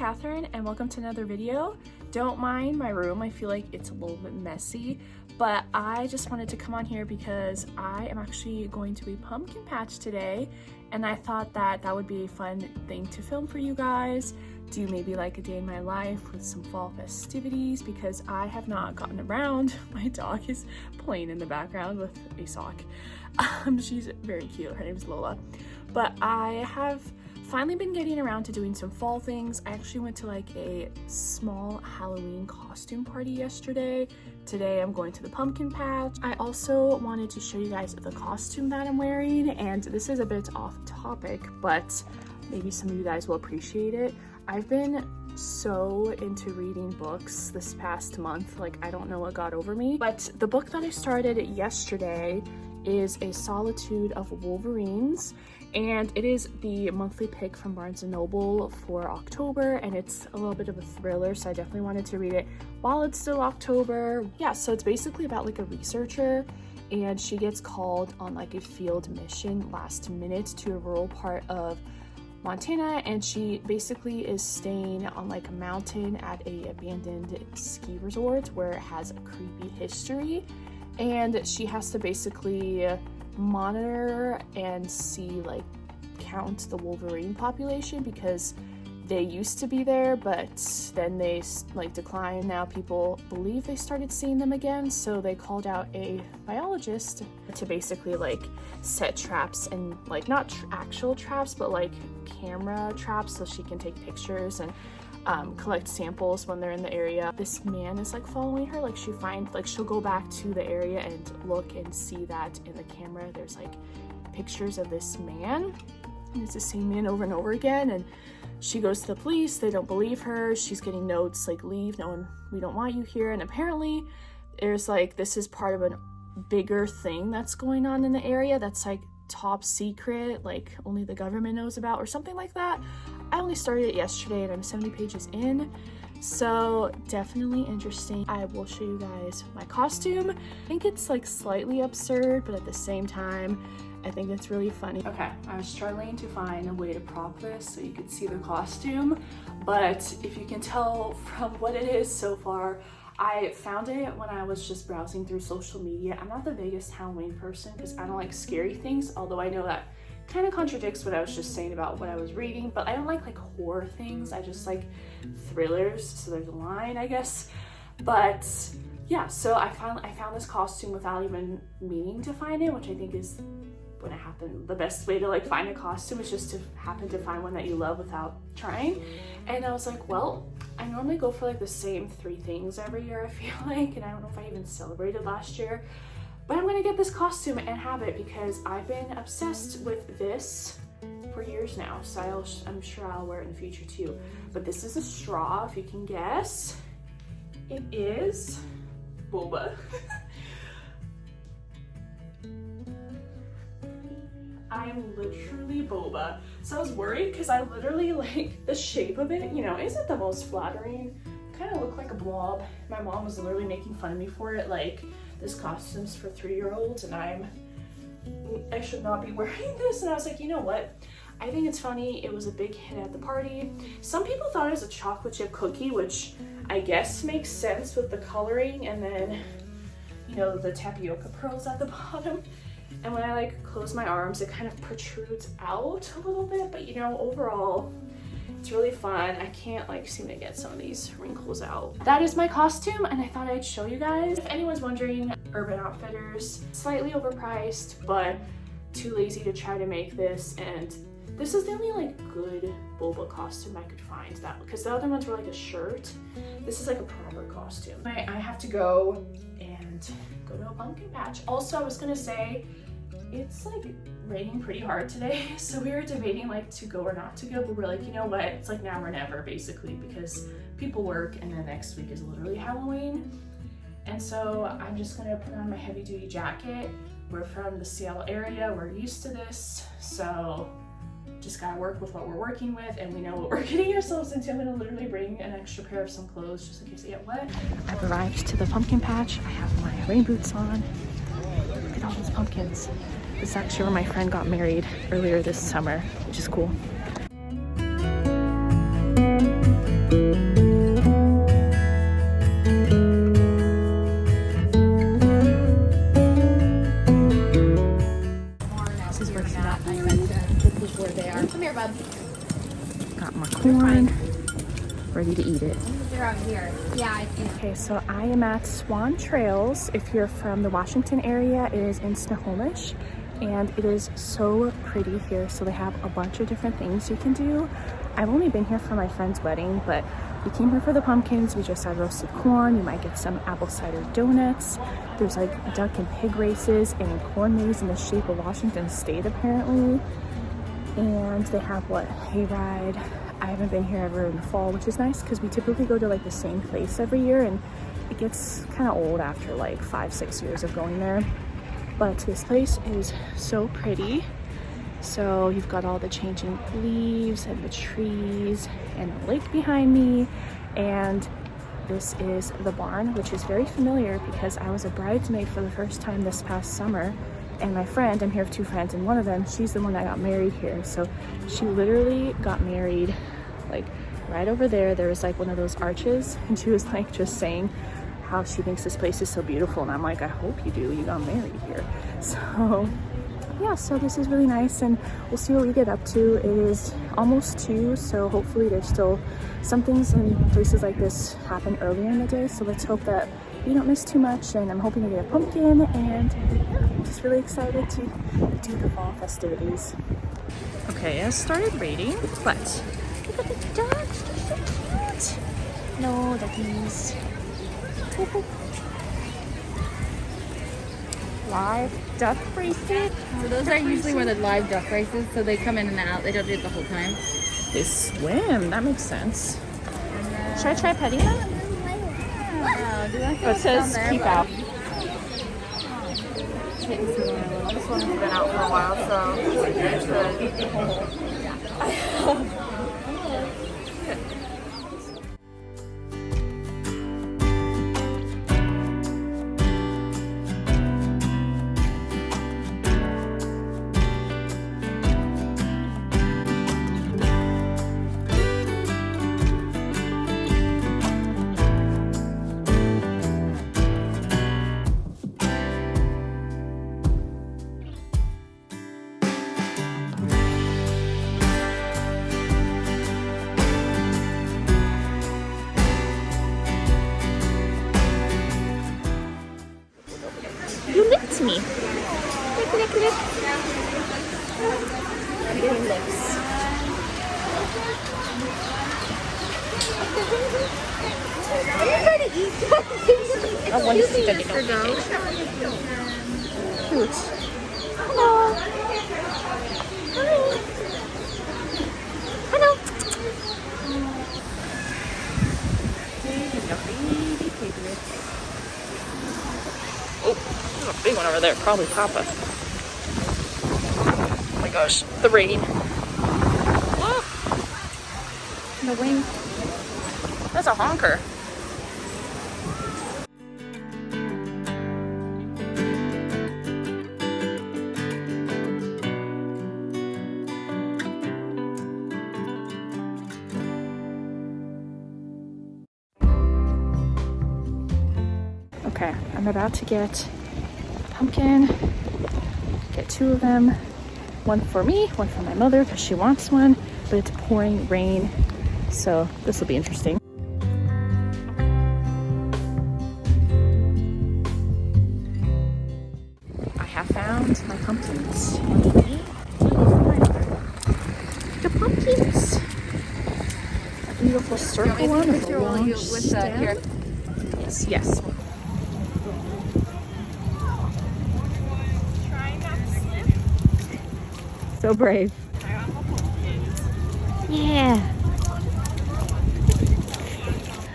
Catherine and welcome to another video. Don't mind my room, I feel like it's a little bit messy, but I just wanted to come on here because I am actually going to a pumpkin patch today and I thought that that would be a fun thing to film for you guys. Do maybe like a day in my life with some fall festivities because I have not gotten around. My dog is playing in the background with a sock. She's very cute, her name is Lola. But I have finally been getting around to doing some fall things. I actually went to like a small Halloween costume party yesterday. Today I'm going to the pumpkin patch. I also wanted to show you guys the costume that I'm wearing, and this is a bit off topic, but maybe some of you guys will appreciate it. I've been so into reading books this past month, like I don't know what got over me, but the book that I started yesterday is A Solitude of Wolverines, and it is the monthly pick from Barnes & Noble for October, and it's a little bit of a thriller, so I definitely wanted to read it while it's still October. Yeah, so it's basically about like a researcher, and she gets called on like a field mission last minute to a rural part of Montana, and she basically is staying on like a mountain at a abandoned ski resort where it has a creepy history, and she has to basically monitor and see, like, count the Wolverine population because they used to be there, but then they like declined. Now people believe they started seeing them again, so they called out a biologist to basically like set traps, and like not actual traps, but like camera traps, so she can take pictures and collect samples when they're in the area. This man is like following her, like she'll go back to the area and look and see that in the camera there's like pictures of this man, and it's the same man over and over again. And she goes to the police, they don't believe her, she's getting notes like, leave, we don't want you here. And apparently there's like, this is part of a bigger thing that's going on in the area that's like top secret, like only the government knows about or something like that. I only started it yesterday and I'm 70 pages in, so definitely interesting. I will show you guys my costume. I think it's like slightly absurd, but at the same time I think it's really funny. Okay, I was struggling to find a way to prop this so you could see the costume, but if you can tell from what it is so far, I found it when I was just browsing through social media. I'm not the biggest Halloween person because I don't like scary things, although I know that kind of contradicts what I was just saying about what I was reading, but I don't like horror things. I just like thrillers, so there's a line, I guess. But yeah, so I found this costume without even meaning to find it, which I think is when it happened, the best way to like find a costume is just to happen to find one that you love without trying. And I was like, well, I normally go for like the same 3 things every year, I feel like, and I don't know if I even celebrated last year, but I'm gonna get this costume and have it because I've been obsessed with this for years now, so I'm sure I'll wear it in the future too. But this is a straw, if you can guess. It is boba. I am literally boba. So I was worried because I literally like the shape of it, you know, isn't the most flattering. Kind of look like a blob. My mom was literally making fun of me for it, like this costume's for 3-year-olds and I should not be wearing this. And I was like, you know what? I think it's funny. It was a big hit at the party. Some people thought it was a chocolate chip cookie, which I guess makes sense with the coloring, and then, you know, the tapioca pearls at the bottom. And when I like close my arms, it kind of protrudes out a little bit, but you know, overall, it's really fun. I can't like seem to get some of these wrinkles out. That is my costume, and I thought I'd show you guys. If anyone's wondering, Urban Outfitters, slightly overpriced, but too lazy to try to make this, and this is the only like good boba costume I could find, that because the other ones were like a shirt. This is like a proper costume. I have to go and go to a pumpkin patch. Also, I was gonna say, it's like raining pretty hard today, so we were debating like to go or not to go, but we're like, you know what, it's like now or never basically, because people work and then next week is literally Halloween. And so I'm just gonna put on my heavy duty jacket. We're from the Seattle area, we're used to this, so just gotta work with what we're working with, and we know what we're getting ourselves into. I'm gonna literally bring an extra pair of some clothes just in case I get wet. I've arrived to the pumpkin patch. I have my rain boots on. Look at all those pumpkins. This is actually where my friend got married earlier this summer, which is cool. This is where she's at. This is where they are. Come here, bub. Got my corn, ready to eat it. They're out here. Yeah. Okay, so I am at Swan Trails. If you're from the Washington area, it is in Snohomish, and it is so pretty here. So they have a bunch of different things you can do. I've only been here for my friend's wedding, but we came here for the pumpkins. We just had roasted corn. You might get some apple cider donuts. There's like duck and pig races and corn maze in the shape of Washington State apparently. And they have what, hayride. I haven't been here ever in the fall, which is nice because we typically go to like the same place every year, and it gets kind of old after like 5-6 years of going there. But this place is so pretty. So you've got all the changing leaves and the trees and the lake behind me, and this is the barn, which is very familiar because I was a bridesmaid for the first time this past summer. And my friend, I'm here with 2 friends, and one of them, she's the one that got married here. So she literally got married like right over there. There was like one of those arches, and she was like just saying how she thinks this place is so beautiful. And I'm like, I hope you do. You got married here. So yeah, so this is really nice, and we'll see what we get up to. It is almost 2, so hopefully there's still some things in places like this happen earlier in the day. So let's hope that we don't miss too much, and I'm hoping to get a pumpkin, and yeah, I'm just really excited to do the fall festivities. Okay, it started raining, but look at the ducks, they're so cute. No duckies. Live duck races. So those are usually where the live duck races, so they come in and out. They don't do it the whole time. They swim, that makes sense. Should I try petting them? Oh, it says keep out. This one's been out for a while, so it's good. You licked me. Lick, lick, lick. I'm getting licks. Are you trying to eat that? I want to see that. Cute. Hello. Hi. Hello. Baby piglet. Oh, there's a big one over there. Probably Papa. Oh my gosh, the rain. Whoa. The wind. That's a honker. Okay, I'm about to get a pumpkin, get 2 of them, one for me, one for my mother because she wants one, but it's pouring rain, so this will be interesting. I have found my pumpkins. The pumpkins! A beautiful circle one with a long stem. Here. Yes, yes. So brave. Yeah.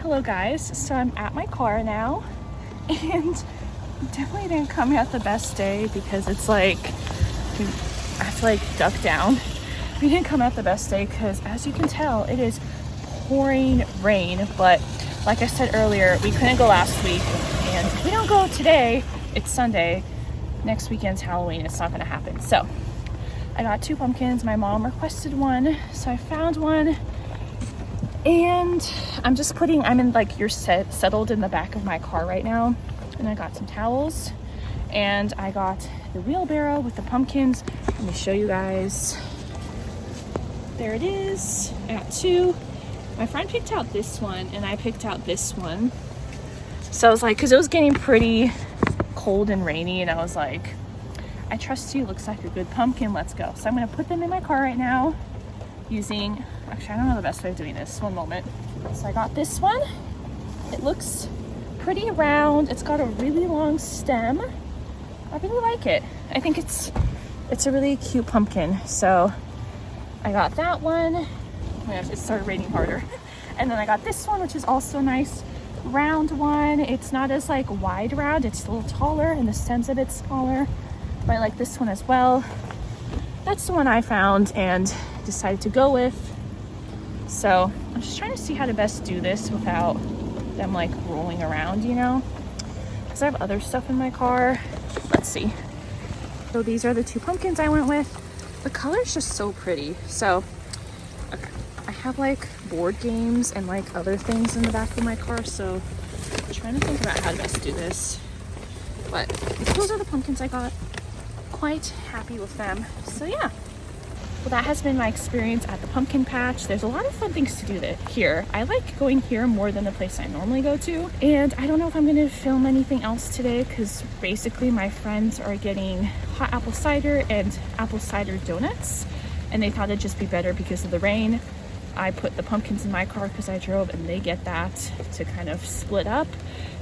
Hello guys, so I'm at my car now, and definitely didn't come at the best day because it's like, I have to like duck down. We didn't come at the best day because as you can tell, it is pouring rain, but like I said earlier, we couldn't go last week, and if we don't go today, it's Sunday. Next weekend's Halloween, it's not gonna happen. So I got 2 pumpkins. My mom requested one, so I found one. And I'm in like, you're settled in the back of my car right now. And I got some towels and I got the wheelbarrow with the pumpkins. Let me show you guys. There it is. I got two. My friend picked out this one and I picked out this one. So I was like, cause it was getting pretty cold and rainy and I was like, I trust you, looks like a good pumpkin, let's go. So I'm gonna put them in my car right now using, actually I don't know the best way of doing this, one moment. So I got this one. It looks pretty round. It's got a really long stem. I really like it. I think it's a really cute pumpkin. So I got that one. Oh my gosh, it started raining harder. And then I got this one, which is also a nice round one. It's not as like wide round, it's a little taller and the stem's a bit smaller. But I like this one as well. That's the one I found and decided to go with. So I'm just trying to see how to best do this without them like rolling around, you know, because I have other stuff in my car. Let's see. So these are the two pumpkins I went with. The color's just so pretty. So, okay, I have like board games and like other things in the back of my car. So I'm trying to think about how to best do this. But those are the pumpkins I got. Quite happy with them. So yeah. Well, that has been my experience at the pumpkin patch. There's a lot of fun things to do here. I like going here more than the place I normally go to. And I don't know if I'm gonna film anything else today because basically my friends are getting hot apple cider and apple cider donuts. And they thought it'd just be better because of the rain. I put the pumpkins in my car because I drove and they get that to kind of split up,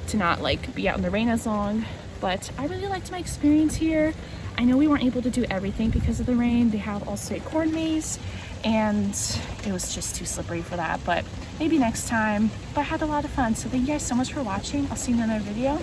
to not like be out in the rain as long. But I really liked my experience here. I know we weren't able to do everything because of the rain. They have also a corn maze and it was just too slippery for that, but maybe next time. But I had a lot of fun. So thank you guys so much for watching. I'll see you in another video.